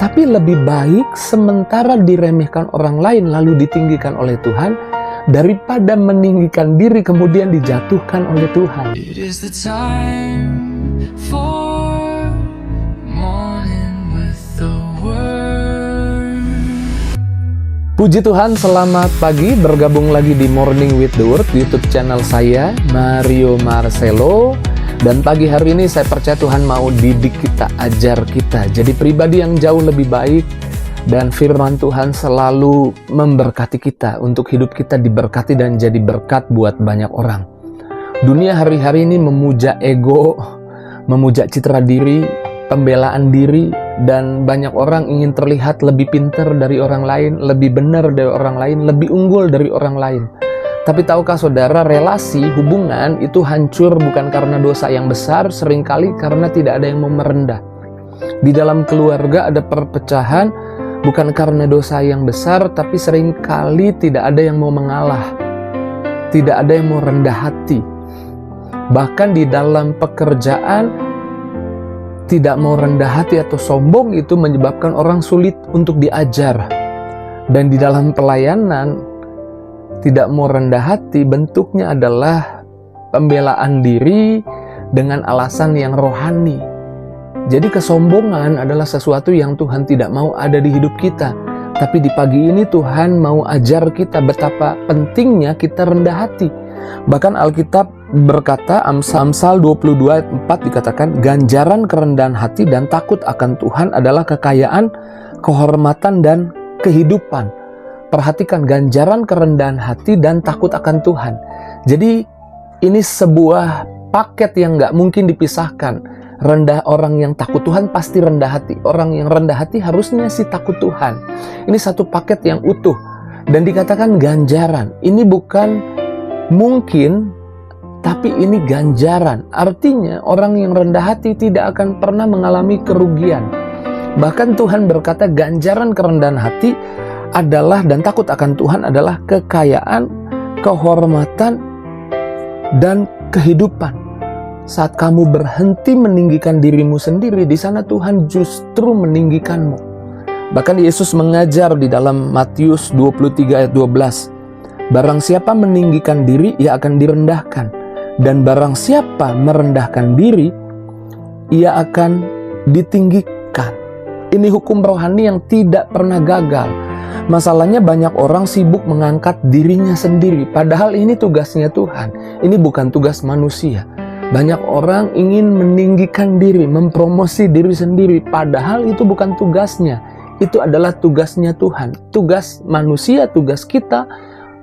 Tapi lebih baik sementara diremehkan orang lain lalu ditinggikan oleh Tuhan, daripada meninggikan diri kemudian dijatuhkan oleh Tuhan. It is the time for morning with the word. Puji Tuhan, selamat pagi, bergabung lagi di Morning with the Word, YouTube channel saya, Mario Marcelo. Dan pagi hari ini saya percaya Tuhan mau didik kita, ajar kita jadi pribadi yang jauh lebih baik. Dan firman Tuhan selalu memberkati kita, untuk hidup kita diberkati dan jadi berkat buat banyak orang. Dunia hari-hari ini memuja ego, memuja citra diri, pembelaan diri, dan banyak orang ingin terlihat lebih pintar dari orang lain, lebih benar dari orang lain, lebih unggul dari orang lain. Tapi tahukah saudara, relasi, hubungan itu hancur bukan karena dosa yang besar, seringkali karena tidak ada yang mau merendah. Di dalam keluarga ada perpecahan, bukan karena dosa yang besar, tapi seringkali tidak ada yang mau mengalah. Tidak ada yang mau rendah hati. Bahkan di dalam pekerjaan, tidak mau rendah hati atau sombong itu menyebabkan orang sulit untuk diajar. Dan di dalam pelayanan, tidak mau rendah hati bentuknya adalah pembelaan diri dengan alasan yang rohani. Jadi kesombongan adalah sesuatu yang Tuhan tidak mau ada di hidup kita. Tapi di pagi ini Tuhan mau ajar kita betapa pentingnya kita rendah hati. Bahkan Alkitab berkata, Amsal 22 ayat 4 dikatakan, ganjaran kerendahan hati dan takut akan Tuhan adalah kekayaan, kehormatan, dan kehidupan. Perhatikan, ganjaran kerendahan hati dan takut akan Tuhan. Jadi ini sebuah paket yang gak mungkin dipisahkan. Orang yang takut Tuhan pasti rendah hati. Orang yang rendah hati harusnya sih takut Tuhan. Ini satu paket yang utuh. Dan dikatakan ganjaran. Ini bukan mungkin, tapi ini ganjaran. Artinya orang yang rendah hati tidak akan pernah mengalami kerugian. Bahkan Tuhan berkata ganjaran kerendahan hati adalah, dan takut akan Tuhan adalah kekayaan, kehormatan, dan kehidupan. Saat kamu berhenti meninggikan dirimu sendiri, di sana Tuhan justru meninggikanmu. Bahkan Yesus mengajar di dalam Matius 23 ayat 12. Barang siapa meninggikan diri, ia akan direndahkan. Dan barang siapa merendahkan diri, ia akan ditinggikan. Ini hukum rohani yang tidak pernah gagal. Masalahnya banyak orang sibuk mengangkat dirinya sendiri. Padahal ini tugasnya Tuhan. Ini bukan tugas manusia. Banyak orang ingin meninggikan diri, mempromosi diri sendiri. Padahal itu bukan tugasnya. Itu adalah tugasnya Tuhan. Tugas manusia, tugas kita,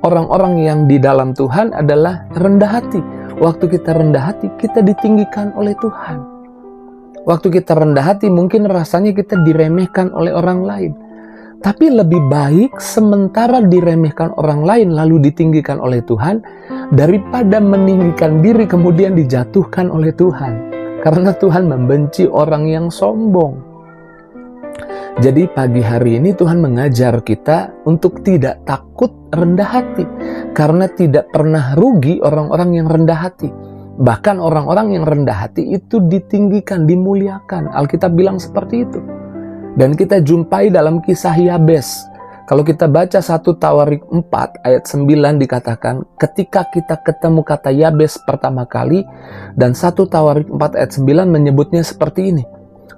orang-orang yang di dalam Tuhan adalah rendah hati. Waktu kita rendah hati, kita ditinggikan oleh Tuhan. Waktu kita rendah hati, mungkin rasanya kita diremehkan oleh orang lain. Tapi lebih baik sementara diremehkan orang lain lalu ditinggikan oleh Tuhan, daripada meninggikan diri kemudian dijatuhkan oleh Tuhan. Karena Tuhan membenci orang yang sombong. Jadi pagi hari ini Tuhan mengajar kita untuk tidak takut rendah hati. Karena tidak pernah rugi orang-orang yang rendah hati. Bahkan orang-orang yang rendah hati itu ditinggikan, dimuliakan. Alkitab bilang seperti itu. Dan kita jumpai dalam kisah Yabes. Kalau kita baca 1 Tawarik 4 ayat 9 dikatakan, ketika kita ketemu kata Yabes pertama kali, dan 1 Tawarik 4 ayat 9 menyebutnya seperti ini.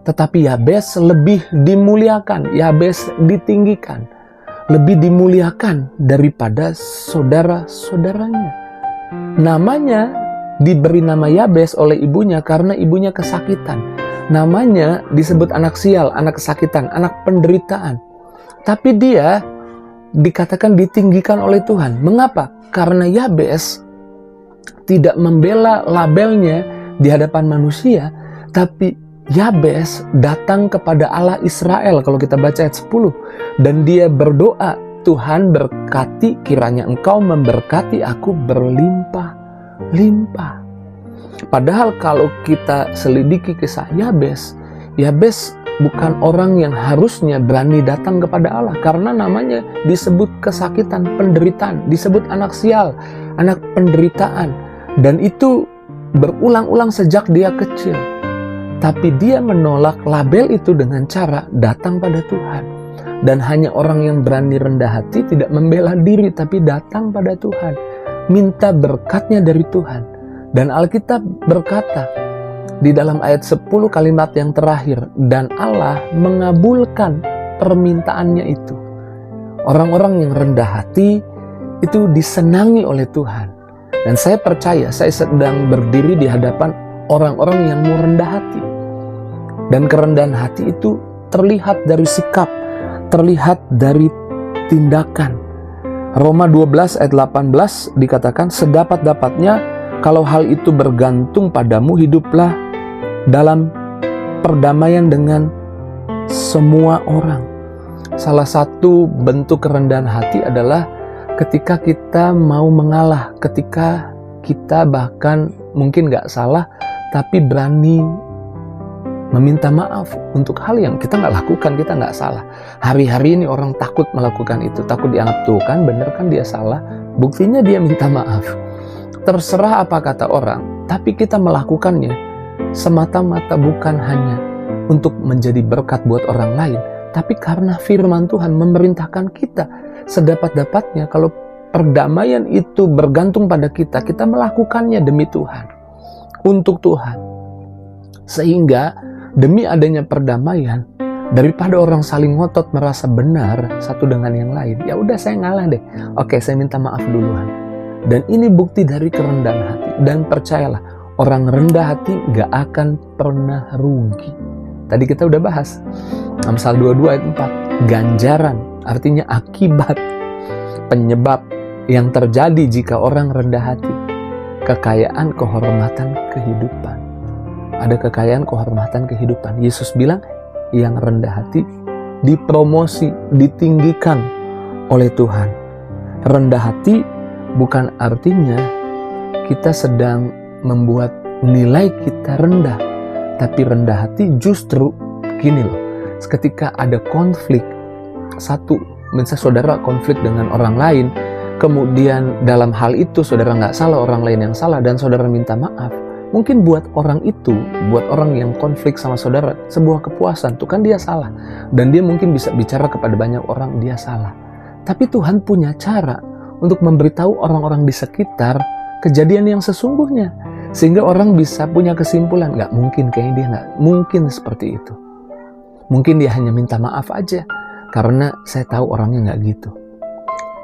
Tetapi Yabes lebih dimuliakan, Yabes ditinggikan, lebih dimuliakan daripada saudara-saudaranya. Namanya diberi nama Yabes oleh ibunya karena ibunya kesakitan. Namanya disebut anak sial, anak kesakitan, anak penderitaan. Tapi dia dikatakan ditinggikan oleh Tuhan. Mengapa? Karena Yabes tidak membela labelnya di hadapan manusia, tapi Yabes datang kepada Allah Israel. Kalau kita baca ayat 10. Dan dia berdoa, Tuhan berkati, kiranya engkau memberkati aku berlimpah-limpah. Padahal kalau kita selidiki kisah Yabes, Yabes bukan orang yang harusnya berani datang kepada Allah. Karena namanya disebut kesakitan, penderitaan, disebut anak sial, anak penderitaan. Dan itu berulang-ulang sejak dia kecil. Tapi dia menolak label itu dengan cara datang pada Tuhan. Dan hanya orang yang berani rendah hati tidak membela diri, tapi datang pada Tuhan, minta berkatnya dari Tuhan. Dan Alkitab berkata di dalam ayat 10 kalimat yang terakhir, dan Allah mengabulkan permintaannya itu. Orang-orang yang rendah hati itu disenangi oleh Tuhan. Dan saya percaya saya sedang berdiri di hadapan orang-orang yang mau rendah hati. Dan kerendahan hati itu terlihat dari sikap, terlihat dari tindakan. Roma 12 ayat 18 dikatakan, sedapat-dapatnya kalau hal itu bergantung padamu, hiduplah dalam perdamaian dengan semua orang. Salah satu bentuk kerendahan hati adalah ketika kita mau mengalah, ketika kita bahkan mungkin gak salah, tapi berani meminta maaf untuk hal yang kita gak lakukan, kita gak salah. Hari-hari ini orang takut melakukan itu, takut dianggap tuh kan, bener kan dia salah, buktinya dia minta maaf. Terserah apa kata orang, tapi kita melakukannya semata-mata bukan hanya untuk menjadi berkat buat orang lain, tapi karena firman Tuhan memerintahkan kita sedapat-dapatnya kalau perdamaian itu bergantung pada kita, kita melakukannya demi Tuhan, untuk Tuhan. Sehingga demi adanya perdamaian, daripada orang saling ngotot merasa benar satu dengan yang lain, ya udah saya ngalah deh, oke saya minta maaf duluan. Dan ini bukti dari kerendahan hati. Dan percayalah, orang rendah hati gak akan pernah rugi. Tadi kita udah bahas Amsal 22 ayat 4, ganjaran artinya akibat, penyebab yang terjadi jika orang rendah hati, kekayaan, kehormatan, kehidupan. Ada kekayaan, kehormatan, kehidupan. Yesus bilang yang rendah hati dipromosi, ditinggikan oleh Tuhan. Rendah hati bukan artinya kita sedang membuat nilai kita rendah, tapi rendah hati justru gini loh, ketika ada konflik, satu, misalnya saudara konflik dengan orang lain, kemudian dalam hal itu saudara nggak salah, orang lain yang salah, dan saudara minta maaf, mungkin buat orang itu, buat orang yang konflik sama saudara, sebuah kepuasan, tuh kan dia salah, dan dia mungkin bisa bicara kepada banyak orang dia salah. Tapi Tuhan punya cara untuk memberitahu orang-orang di sekitar kejadian yang sesungguhnya, sehingga orang bisa punya kesimpulan, nggak mungkin, kayaknya dia nggak mungkin seperti itu. Mungkin dia hanya minta maaf aja, karena saya tahu orangnya nggak gitu.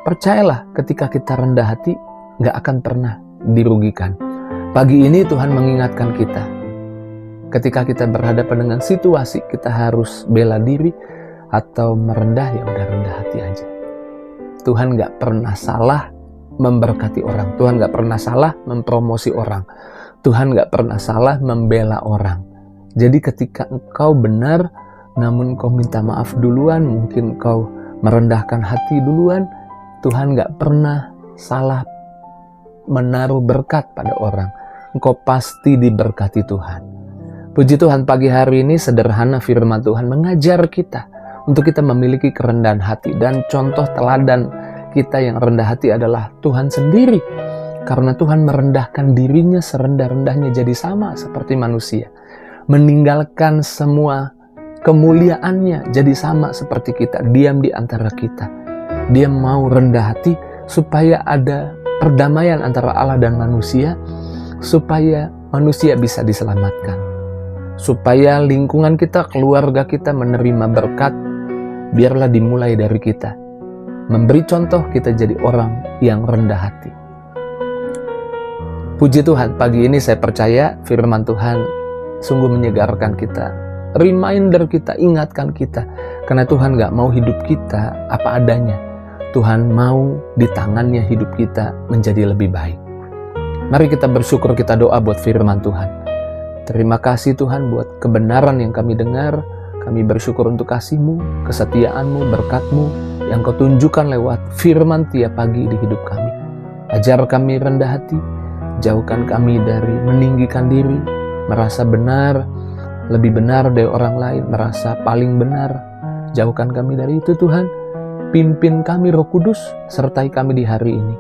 Percayalah, ketika kita rendah hati, nggak akan pernah dirugikan. Pagi ini Tuhan mengingatkan kita, ketika kita berhadapan dengan situasi, kita harus bela diri atau merendah, ya udah rendah hati aja. Tuhan nggak pernah salah memberkati orang. Tuhan nggak pernah salah mempromosi orang. Tuhan nggak pernah salah membela orang. Jadi ketika engkau benar, namun kau minta maaf duluan, mungkin kau merendahkan hati duluan, Tuhan gak pernah salah menaruh berkat pada orang. Engkau pasti diberkati Tuhan. Puji Tuhan, pagi hari ini sederhana firman Tuhan mengajar kita untuk kita memiliki kerendahan hati. Dan contoh teladan kita yang rendah hati adalah Tuhan sendiri. Karena Tuhan merendahkan dirinya serendah-rendahnya jadi sama seperti manusia. Meninggalkan semua kemuliaannya jadi sama seperti kita, diam di antara kita. Dia mau rendah hati supaya ada perdamaian antara Allah dan manusia, supaya manusia bisa diselamatkan, supaya lingkungan kita, keluarga kita menerima berkat. Biarlah dimulai dari kita, memberi contoh, kita jadi orang yang rendah hati. Puji Tuhan, pagi ini saya percaya firman Tuhan sungguh menyegarkan kita, reminder kita, ingatkan kita. Karena Tuhan gak mau hidup kita apa adanya. Tuhan mau di tangannya hidup kita menjadi lebih baik. Mari kita bersyukur, kita doa buat firman Tuhan. Terima kasih Tuhan buat kebenaran yang kami dengar. Kami bersyukur untuk kasih-Mu, kesetiaan-Mu, berkat-Mu yang Kau tunjukkan lewat firman tiap pagi di hidup kami. Ajar kami rendah hati, jauhkan kami dari meninggikan diri, merasa benar, lebih benar dari orang lain, merasa paling benar. Jauhkan kami dari itu Tuhan. Pimpin kami Roh Kudus, sertai kami di hari ini.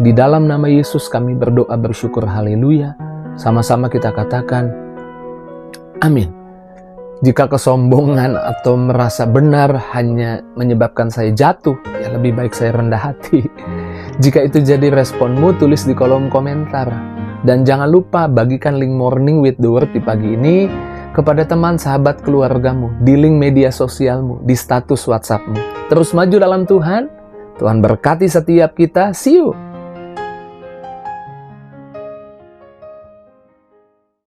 Di dalam nama Yesus kami berdoa bersyukur, haleluya. Sama-sama kita katakan Amin. Jika kesombongan atau merasa benar hanya menyebabkan saya jatuh, ya lebih baik saya rendah hati. Jika itu jadi responmu, tulis di kolom komentar. Dan jangan lupa bagikan link Morning with the Word di pagi ini kepada teman, sahabat, keluargamu, di link media sosialmu, di status WhatsAppmu. Terus maju dalam Tuhan. Tuhan berkati setiap kita. See you!